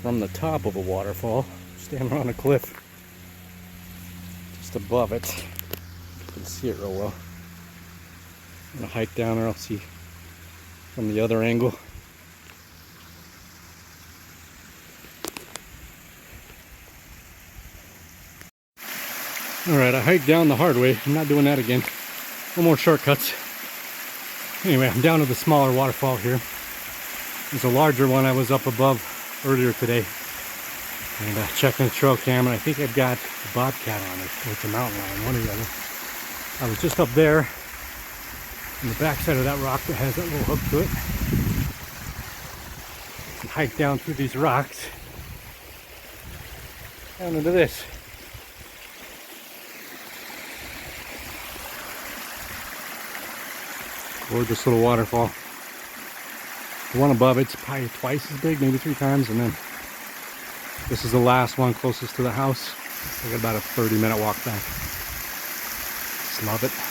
from the top of a waterfall, standing on a cliff just above it. You can see it real well. I'm gonna hike down there, I'll see from the other angle. Alright, I hiked down the hard way. I'm not doing that again. No more shortcuts. Anyway, I'm down to the smaller waterfall here. There's a larger one I was up above earlier today. And checking the trail cam, and I think I've got a Bobcat on it, or it's a mountain lion, one or the other. I was just up there on the backside of that rock that has that little hook to it. And hike down through these rocks down into this. Gorgeous little waterfall. The one above it's probably twice as big, maybe 3 times, and then this is the last one closest to the house. I got about a 30-minute walk back. Just love it.